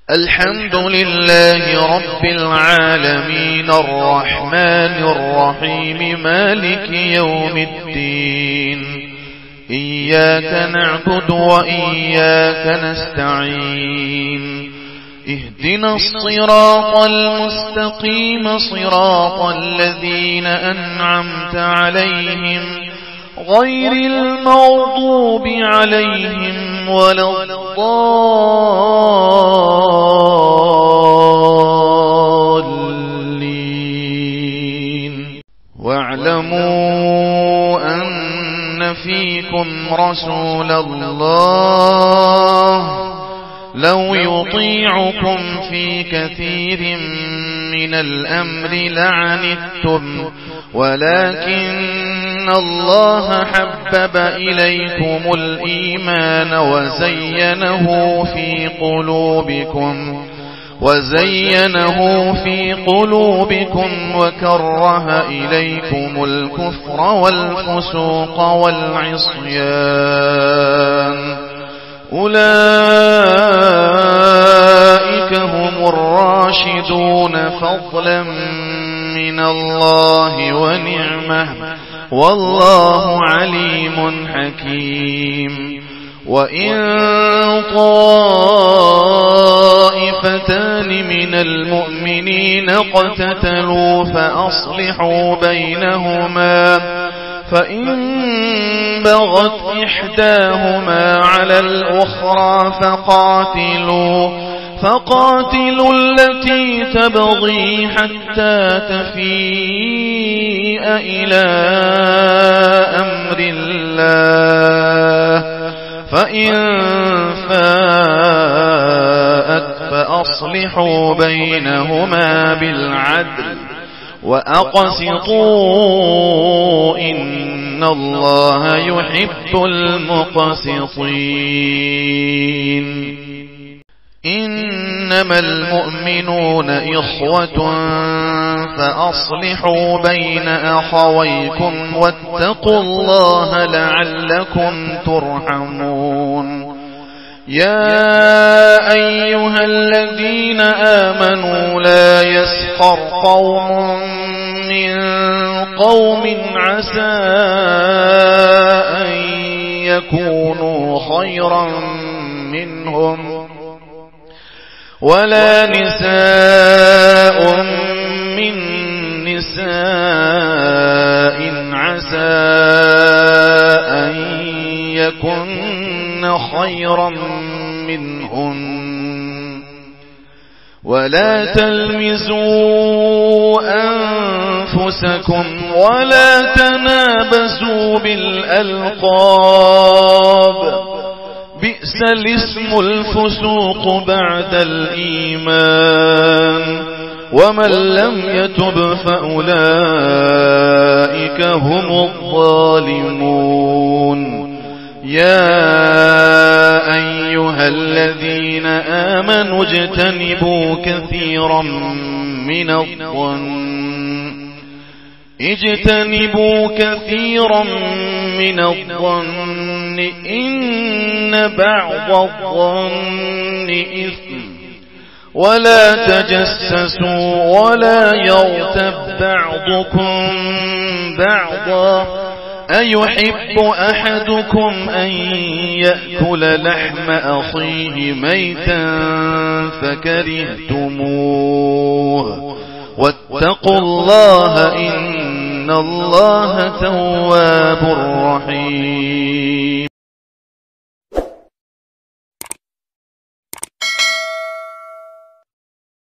الحمد لله رب العالمين الرحمن الرحيم مالك يوم الدين إياك نعبد وإياك نستعين اهدنا الصراط المستقيم صراط الذين أنعمت عليهم غير المغضوب عليهم ولا الضالين. واعلموا أن فيكم رسول الله لو يطيعكم في كثير من الأمر لعنتم ولكن الله حبب إليكم الإيمان وزينه في قلوبكم وكره إليكم الكفر والفسوق والعصيان أولئك هم الراشدون فضلا من الله ونعمه والله عليم حكيم. وإن طائفتان من المؤمنين اقتتلوا فأصلحوا بينهما فإن بغت إحداهما على الأخرى فقاتلوا التي تبغي حتى تفيء إلى أمر الله فإن فاءت فأصلحوا بينهما بالعدل وأقسطوا إن الله يحب المقسطين. إنما المؤمنون إخوة فأصلحوا بين أخويكم واتقوا الله لعلكم ترحمون. يا أيها الذين آمنوا لا يسخر قوم من قوم عسى أن يكونوا خيرا منهم ولا نساء من نساء عسى أن يكن خيرا منهن ولا تلمزوا أنفسكم ولا تنابزوا بالألقاب بئس الاسم الفسوق بعد الإيمان ومن لم يتب فأولئك هم الظالمون. يا أيها الذين آمنوا اجتنبوا كثيرا من الظن إن بعض الظن إثم ولا تجسسوا ولا يغتب بعضكم بعضا أيحب أحدكم أن يأكل لحم أخيه ميتا فكرهتموه واتقوا الله إن الله تواب رحيم.